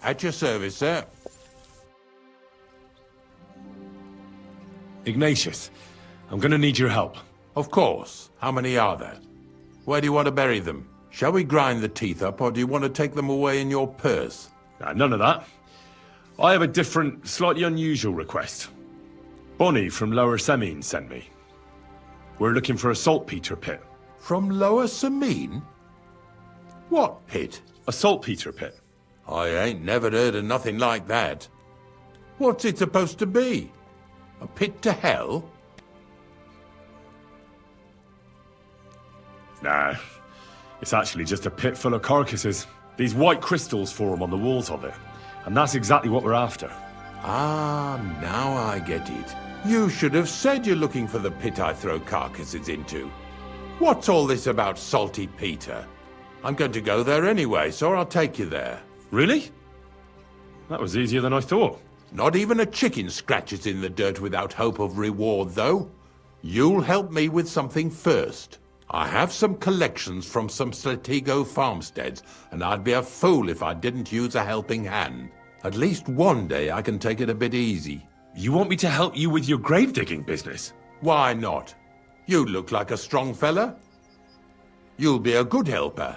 At your service, sir. Ignatius, I'm gonna need your help. Of course. How many are there? Where do you want to bury them? Shall we grind the teeth up, or do you want to take them away in your purse? None of that. I have a different, slightly unusual request. Bonnie from Lower Semine sent me. We're looking for a saltpeter pit. From Lower Semine? What pit? A saltpeter pit. I ain't never heard of nothing like that. What's it supposed to be? A pit to hell? Nah, it's actually just a pit full of carcasses. These white crystals form on the walls of it, and that's exactly what we're after. Ah, now I get it. You should have said you're looking for the pit I throw carcasses into. What's all this about Salty Peter? I'm going to go there anyway, so I'll take you there. Really? That was easier than I thought. Not even a chicken scratches in the dirt without hope of reward, though. You'll help me with something first. I have some collections from some Stratego farmsteads, and I'd be a fool if I didn't use a helping hand. At least one day I can take it a bit easy. You want me to help you with your grave-digging business? Why not? You look like a strong fella. You'll be a good helper.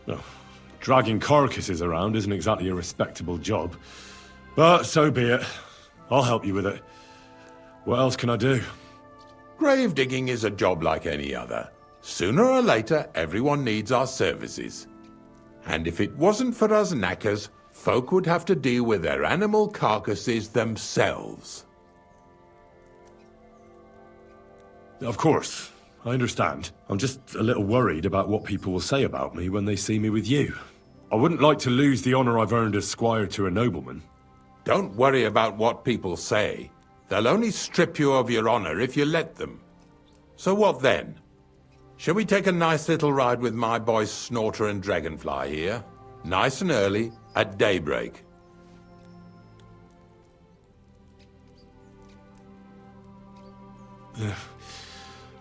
Oh, dragging carcasses around isn't exactly a respectable job. But so be it. I'll help you with it. What else can I do? Grave digging is a job like any other. Sooner or later, everyone needs our services. And if it wasn't for us knackers, folk would have to deal with their animal carcasses themselves. Of course. I understand. I'm just a little worried about what people will say about me when they see me with you. I wouldn't like to lose the honor I've earned as squire to a nobleman. Don't worry about what people say. They'll only strip you of your honor if you let them. So what then? Shall we take a nice little ride with my boys Snorter and Dragonfly here? Nice and early, at daybreak.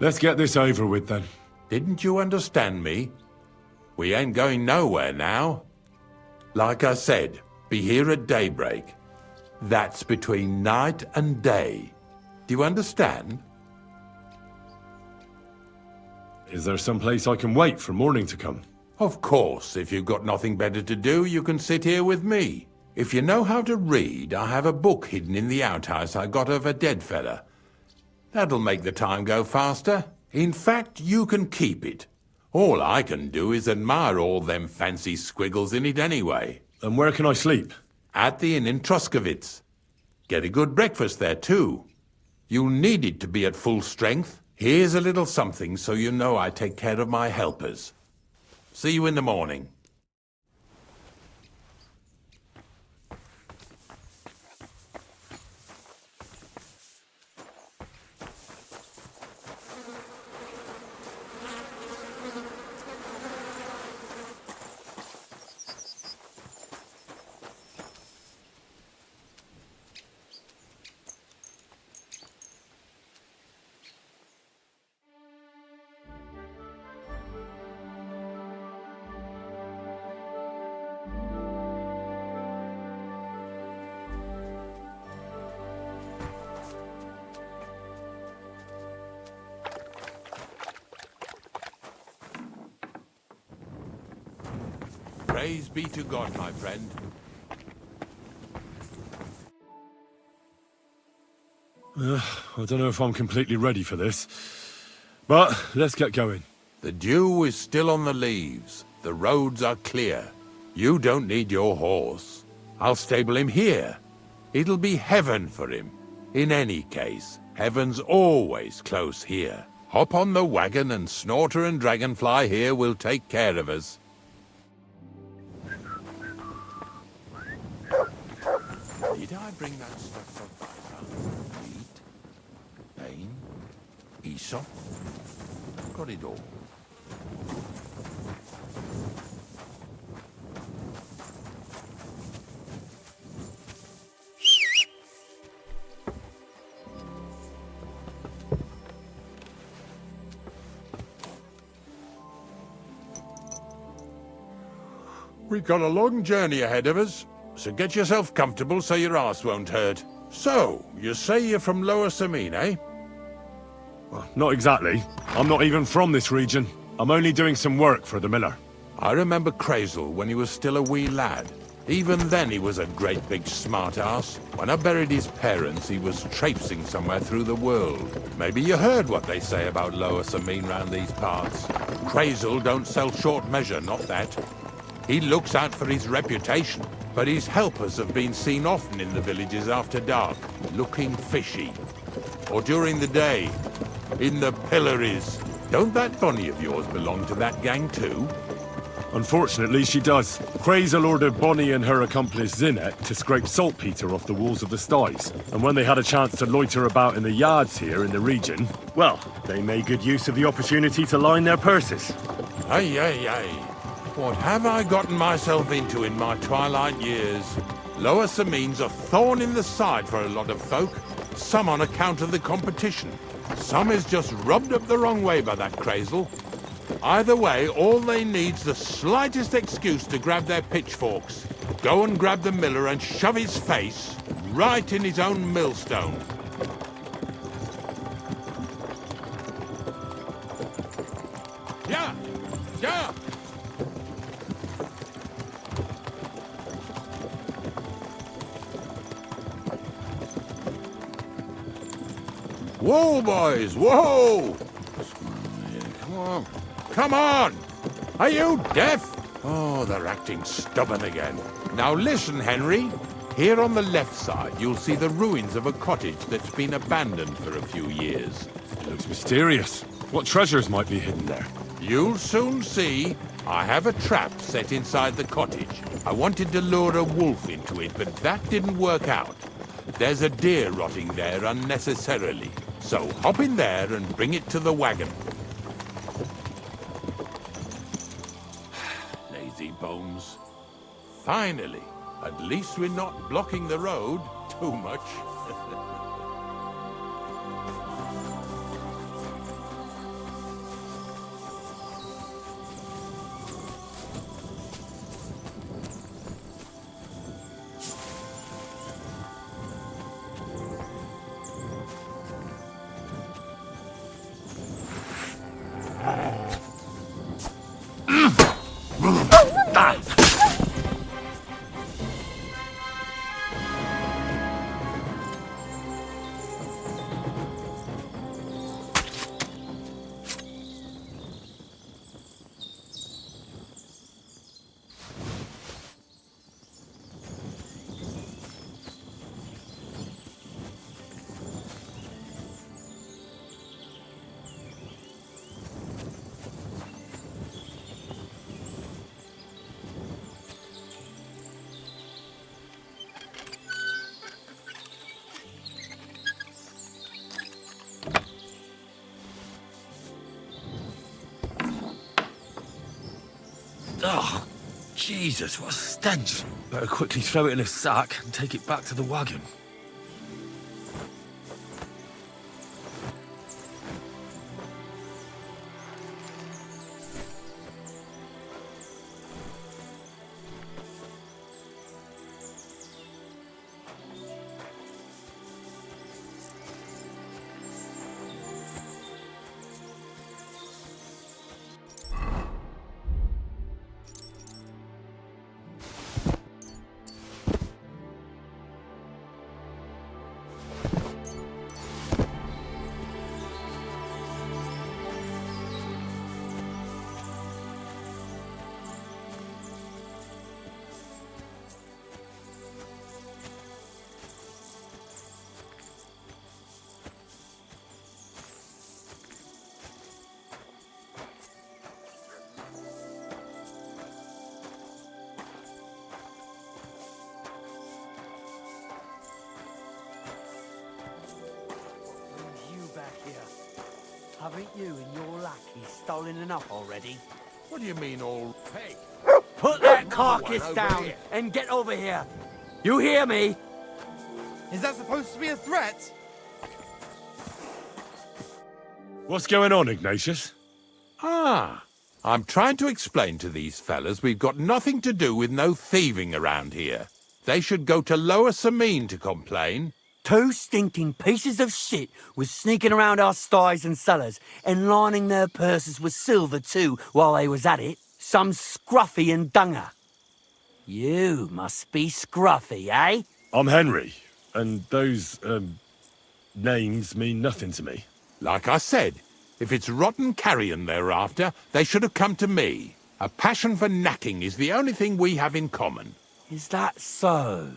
Let's get this over with then. Didn't you understand me? We ain't going nowhere now. Like I said, be here at daybreak. That's between night and day. Do you understand? Is there some place I can wait for morning to come? Of course, if you've got nothing better to do, you can sit here with me. If you know how to read, I have a book hidden in the outhouse I got of a dead fella. That'll make the time go faster. In fact, you can keep it. All I can do is admire all them fancy squiggles in it anyway. And where can I sleep? At the inn in Truskowitz. Get a good breakfast there, too. You'll need it to be at full strength. Here's a little something so you know I take care of my helpers. See you in the morning. Praise be to God, my friend. I don't know if I'm completely ready for this, but let's get going. The dew is still on the leaves. The roads are clear. You don't need your horse. I'll stable him here. It'll be heaven for him. In any case, heaven's always close here. Hop on the wagon and Snorter and Dragonfly here will take care of us. Did I bring that stuff for Vital? Eat? Pain? son. Got it all. We've got a long journey ahead of us, so get yourself comfortable so your arse won't hurt. So, you say you're from Lower Samine, eh? Well, not exactly. I'm not even from this region. I'm only doing some work for the miller. I remember Crazel when he was still a wee lad. Even then he was a great big smart-ass. When I buried his parents, he was traipsing somewhere through the world. Maybe you heard what they say about Lower Samine round these parts. Crazel don't sell short measure, not that. He looks out for his reputation, but his helpers have been seen often in the villages after dark, looking fishy. Or during the day, in the pillories. Don't that Bonnie of yours belong to that gang too? Unfortunately, she does. Crazel ordered Bonnie and her accomplice Zinnet to scrape saltpeter off the walls of the sties. And when they had a chance to loiter about in the yards here in the region, well, they made good use of the opportunity to line their purses. Ay, ay, ay. What have I gotten myself into in my twilight years? Lower Samine's a thorn in the side for a lot of folk. Some on account of the competition. Some is just rubbed up the wrong way by that Crazel. Either way, all they need's the slightest excuse to grab their pitchforks. Go and grab the miller and shove his face right in his own millstone. Yeah! Yeah! Whoa, boys, whoa! Come on. Come on! Are you deaf? Oh, they're acting stubborn again. Now listen, Henry. Here on the left side, you'll see the ruins of a cottage that's been abandoned for a few years. It looks mysterious. What treasures might be hidden there? You'll soon see. I have a trap set inside the cottage. I wanted to lure a wolf into it, but that didn't work out. There's a deer rotting there unnecessarily. So hop in there and bring it to the wagon. Lazy bones. Finally. At least we're not blocking the road too much. Oh, Jesus, what a stench. Better quickly throw it in a sack and take it back to the wagon. Haven't you and your lackey stolen enough already? What do you mean, all peg? Put that Another carcass one over down here. and get over here. You hear me? Is that supposed to be a threat? What's going on, Ignatius? Ah, I'm trying to explain to these fellas we've got nothing to do with no thieving around here. They should go to Lower Samine to complain. 2 stinking pieces of shit was sneaking around our sties and cellars and lining their purses with silver too while they was at it. Some scruffy and dunger. You must be scruffy, eh? I'm Henry, and those, names mean nothing to me. Like I said, if it's rotten carrion they're after, they should have come to me. A passion for knacking is the only thing we have in common. Is that so?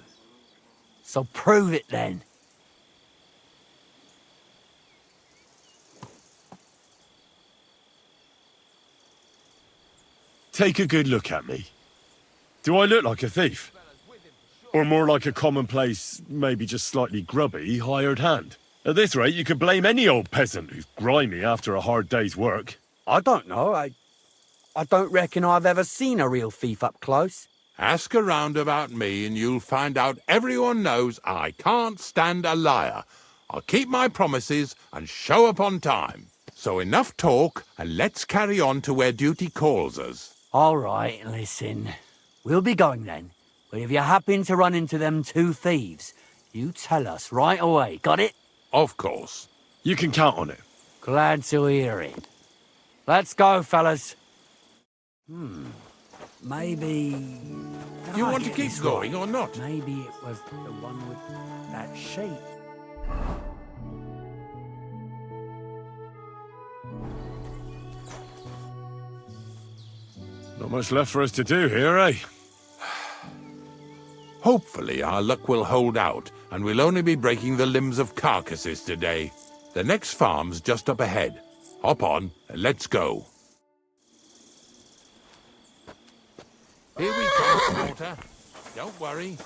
So prove it then. Take a good look at me. Do I look like a thief? Or more like a commonplace, maybe just slightly grubby, hired hand? At this rate, you could blame any old peasant who's grimy after a hard day's work. I don't know. I don't reckon I've ever seen a real thief up close. Ask around about me and you'll find out everyone knows I can't stand a liar. I'll keep my promises and show up on time. So enough talk and let's carry on to where duty calls us. All right, listen. We'll be going then. But if you happen to run into them 2 thieves, you tell us right away. Got it? Of course. You can count on it. Glad to hear it. Let's go, fellas. Maybe... Do you want to keep going or not? Maybe it was the one with that sheep. Not much left for us to do here, eh? Hopefully our luck will hold out, and we'll only be breaking the limbs of carcasses today. The next farm's just up ahead. Hop on, and let's go. Here we come, Slaughter. Don't worry.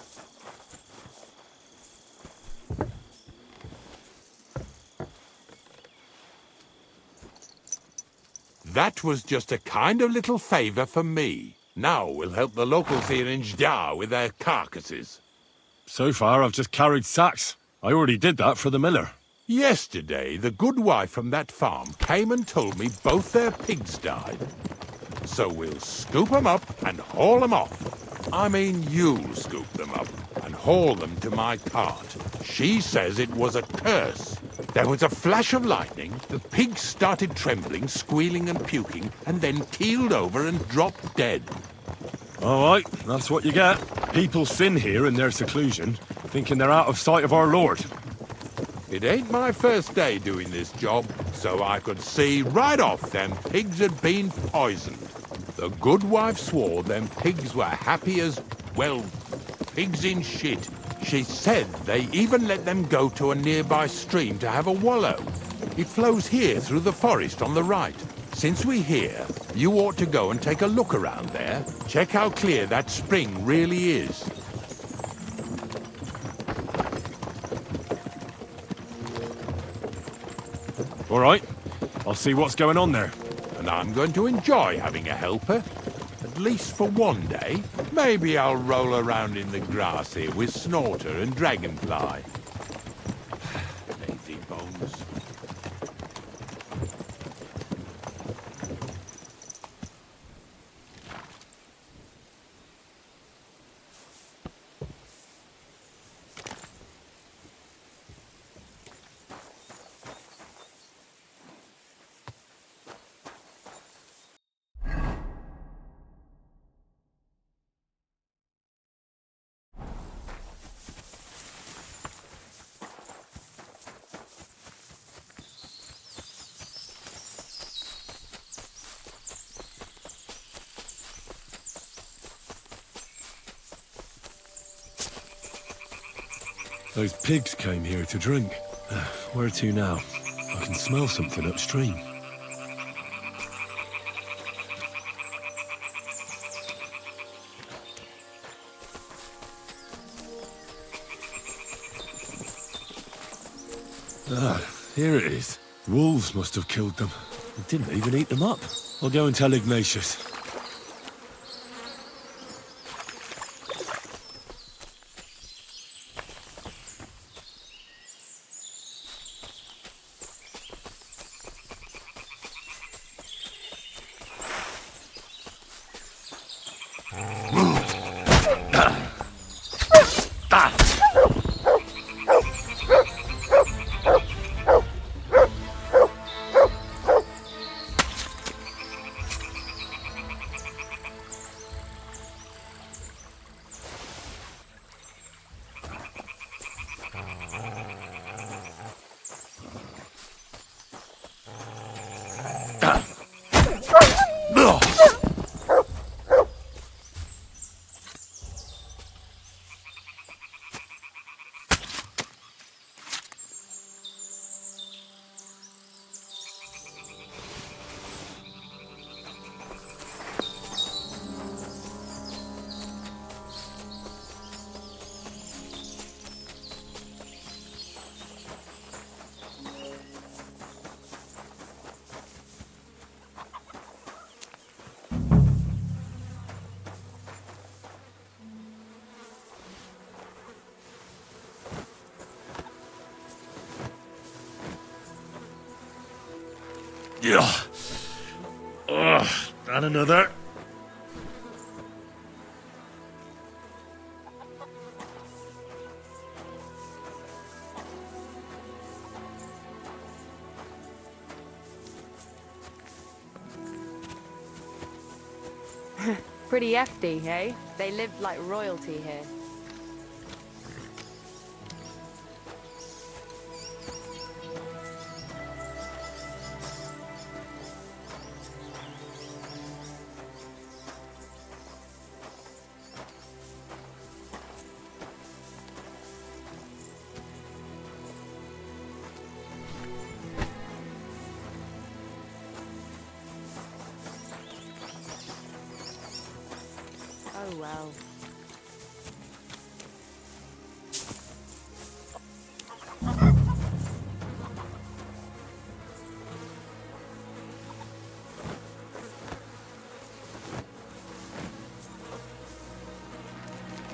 That was just a kind of little favour for me. Now we'll help the locals here in Jdar with their carcasses. So far, I've just carried sacks. I already did that for the miller. Yesterday, the good wife from that farm came and told me both their pigs died. So we'll scoop them up and haul them off. I mean, you'll scoop them up and haul them to my cart. She says it was a curse. There was a flash of lightning, the pigs started trembling, squealing and puking, and then keeled over and dropped dead. All right, that's what you get. People sin here in their seclusion, thinking they're out of sight of our Lord. It ain't my first day doing this job, so I could see right off them pigs had been poisoned. The good wife swore them pigs were happy as, well, pigs in shit. She said they even let them go to a nearby stream to have a wallow. It flows here through the forest on the right. Since we're here, you ought to go and take a look around there. Check how clear that spring really is. All right, I'll see what's going on there. And I'm going to enjoy having a helper. At least for one day. Maybe I'll roll around in the grass here with Snorter and Dragonfly. Lazy bones. Those pigs came here to drink. Where to now? I can smell something upstream. Ah, here it is. Wolves must have killed them. They didn't even eat them up. I'll go and tell Ignatius. Yeah. Ugh, and another. Pretty hefty, eh? They lived like royalty here. Oh well.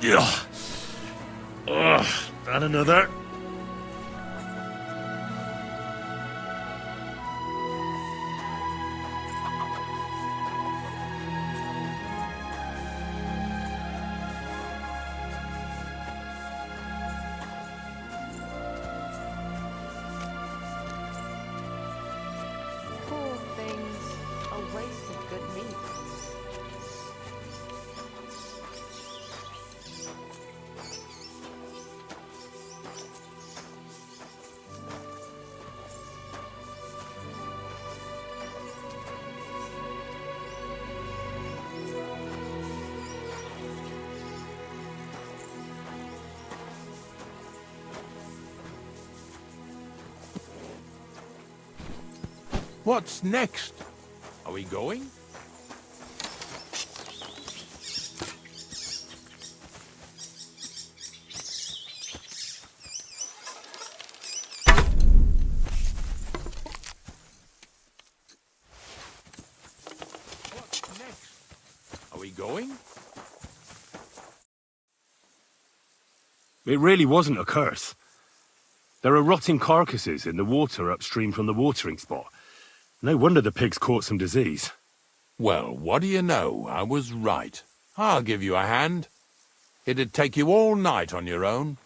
Yeah. Ugh, and another. Poor things. A waste of good meat. What's next? Are we going? What's next? Are we going? It really wasn't a curse. There are rotting carcasses in the water upstream from the watering spot. No wonder the pigs caught some disease. Well, what do you know? I was right. I'll give you a hand. It'd take you all night on your own.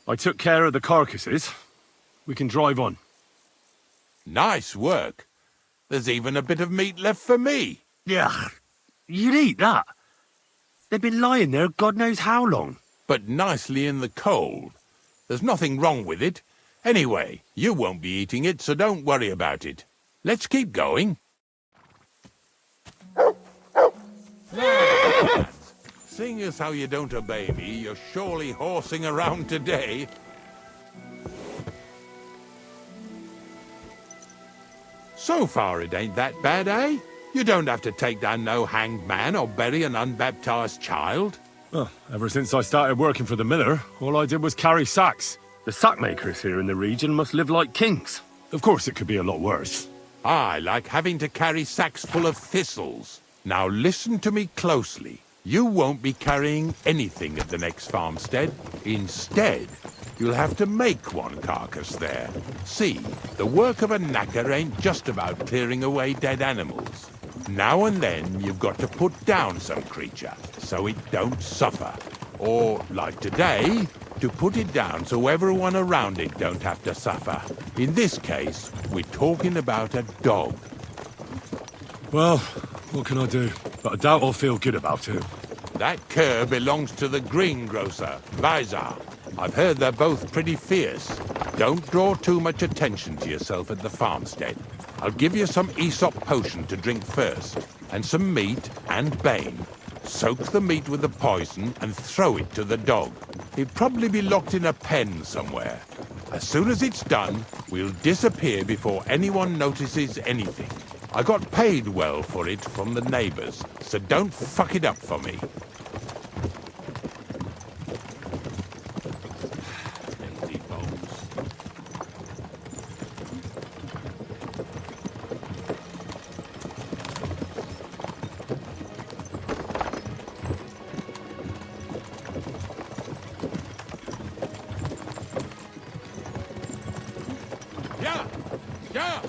I took care of the carcasses. We can drive on. Nice work. There's even a bit of meat left for me. Yeah, you'd eat that. They've been lying there God knows how long. But nicely in the cold. There's nothing wrong with it. Anyway, you won't be eating it, so don't worry about it. Let's keep going. Lads, seeing as how you don't obey me, you're surely horsing around today. So far it ain't that bad, eh? You don't have to take down no hanged man or bury an unbaptized child. Well, ever since I started working for the miller, all I did was carry sacks. The sack makers here in the region must live like kings. Of course, it could be a lot worse. I like having to carry sacks full of thistles. Now listen to me closely. You won't be carrying anything at the next farmstead. Instead, you'll have to make one carcass there. See, the work of a knacker ain't just about clearing away dead animals. Now and then, you've got to put down some creature, so it don't suffer. Or, like today, to put it down so everyone around it don't have to suffer. In this case, we're talking about a dog. Well, what can I do? But I doubt I'll feel good about it. That cur belongs to the greengrocer, Vizar. I've heard they're both pretty fierce. Don't draw too much attention to yourself at the farmstead. I'll give you some Aesop potion to drink first, and some meat and bane. Soak the meat with the poison and throw it to the dog. He'll probably be locked in a pen somewhere. As soon as it's done, we'll disappear before anyone notices anything. I got paid well for it from the neighbors, so don't fuck it up for me. Lazy bones. Yeah! Yeah!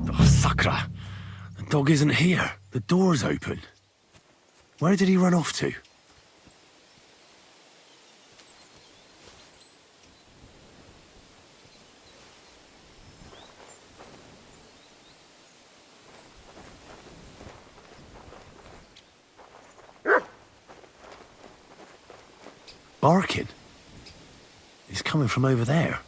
Oh, Sakra! The dog isn't here. The door's open. Where did he run off to? Barking? He's coming from over there.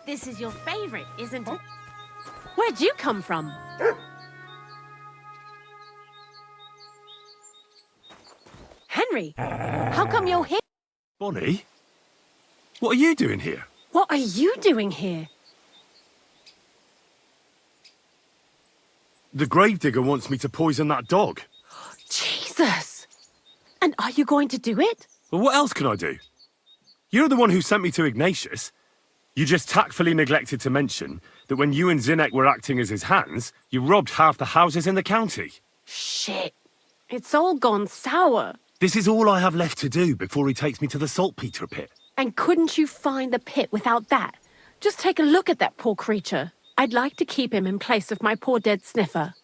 This is your favorite, isn't it? Where'd you come from? Henry, how come you're here? Bonnie? What are you doing here? What are you doing here? The Gravedigger wants me to poison that dog. Jesus! And are you going to do it? Well, what else can I do? You're the one who sent me to Ignatius. You just tactfully neglected to mention that when you and Zinnek were acting as his hands, you robbed half the houses in the county. Shit. It's all gone sour. This is all I have left to do before he takes me to the saltpeter pit. And couldn't you find the pit without that? Just take a look at that poor creature. I'd like to keep him in place of my poor dead sniffer.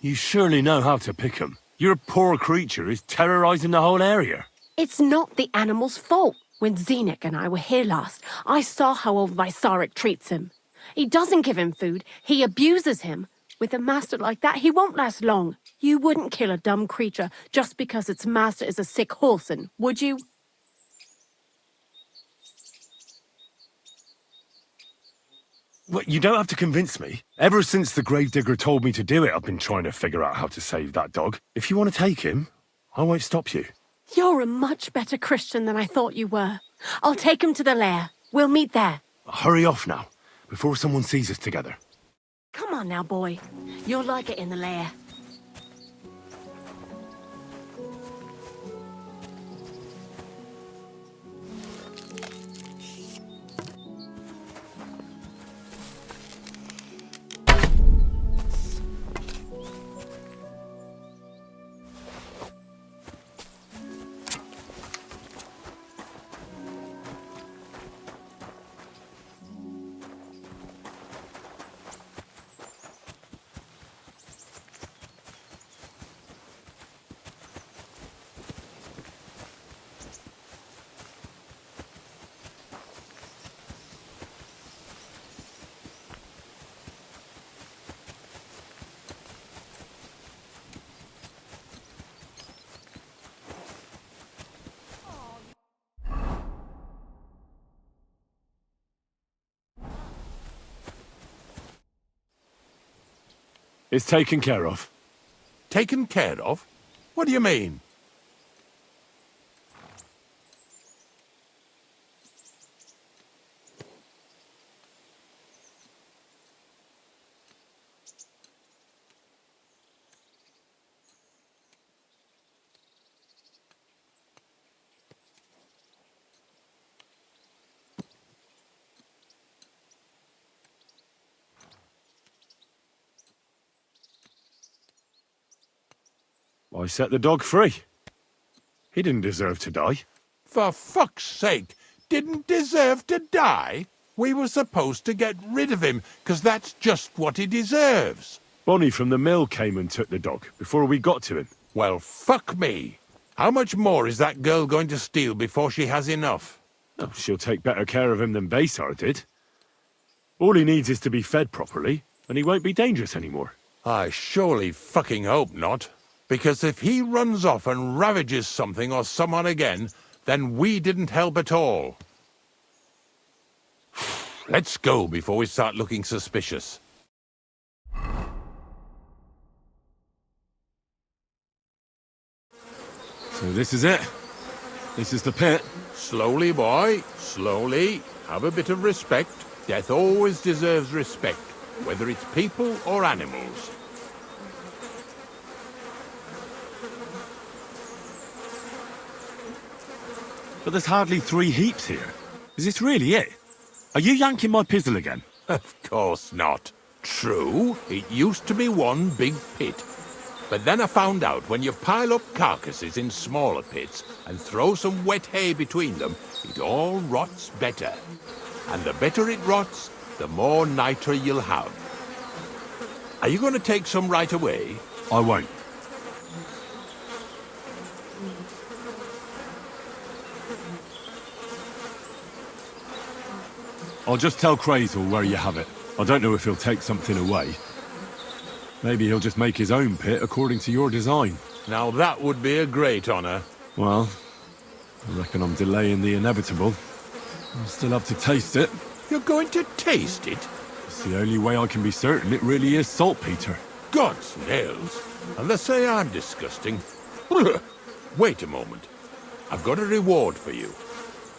You surely know how to pick 'em. Your poor creature is terrorizing the whole area. It's not the animal's fault. When Zinnek and I were here last, I saw how old Vysarik treats him. He doesn't give him food, he abuses him. With a master like that, he won't last long. You wouldn't kill a dumb creature just because its master is a sick horseman, would you? Well, you don't have to convince me. Ever since the Gravedigger told me to do it, I've been trying to figure out how to save that dog. If you want to take him, I won't stop you. You're a much better Christian than I thought you were. I'll take him to the lair. We'll meet there. Hurry off now, before someone sees us together. Come on now, boy. You'll like it in the lair. It's taken care of. Taken care of? What do you mean? I set the dog free. He didn't deserve to die. For fuck's sake, didn't deserve to die? We were supposed to get rid of him, 'cause that's just what he deserves. Bonnie from the mill came and took the dog before we got to him. Well, fuck me. How much more is that girl going to steal before she has enough? Oh, she'll take better care of him than Baysar did. All he needs is to be fed properly, and he won't be dangerous anymore. I surely fucking hope not. Because if he runs off and ravages something or someone again, then we didn't help at all. Let's go before we start looking suspicious. So this is it. This is the pit. Slowly, boy, slowly. Have a bit of respect. Death always deserves respect, whether it's people or animals. But there's hardly 3 heaps here. Is this really it? Are you yanking my pizzle again? Of course not. True, it used to be one big pit. But then I found out when you pile up carcasses in smaller pits and throw some wet hay between them, it all rots better. And the better it rots, the more nitre you'll have. Are you going to take some right away? I won't. I'll just tell Crazel where you have it. I don't know if he'll take something away. Maybe he'll just make his own pit according to your design. Now that would be a great honor. Well, I reckon I'm delaying the inevitable. I'll still have to taste it. You're going to taste it? It's the only way I can be certain it really is saltpeter. God's nails. And they say I'm disgusting. Wait a moment. I've got a reward for you.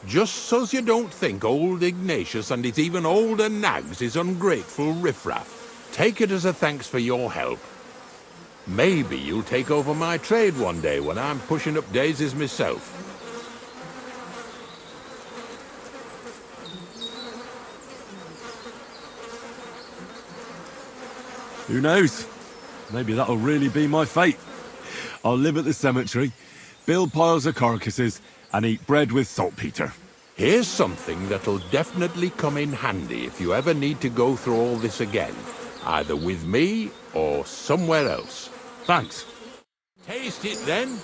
Just so's you don't think old Ignatius and his even older nags is ungrateful riffraff. Take it as a thanks for your help. Maybe you'll take over my trade one day when I'm pushing up daisies myself. Who knows? Maybe that'll really be my fate. I'll live at the cemetery, build piles of carcasses, and eat bread with saltpeter. Here's something that'll definitely come in handy if you ever need to go through all this again, either with me or somewhere else. Thanks. Taste it then.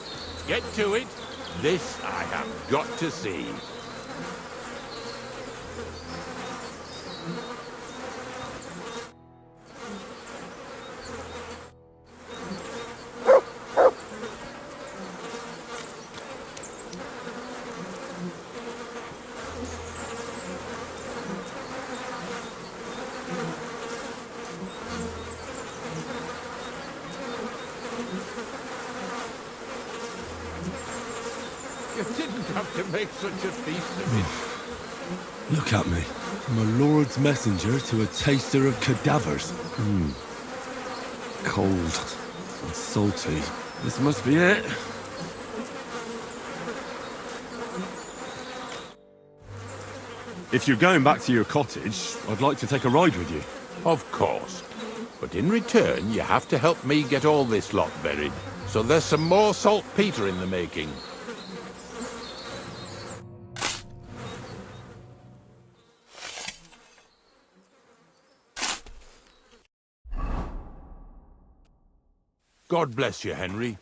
Get to it. This I have got to see. You didn't have to make such a feast of it. Look at me. From a lord's messenger to a taster of cadavers. Cold and salty. This must be it. If you're going back to your cottage, I'd like to take a ride with you. Of course. But in return, you have to help me get all this lot buried. So there's some more saltpeter in the making. God bless you, Henry.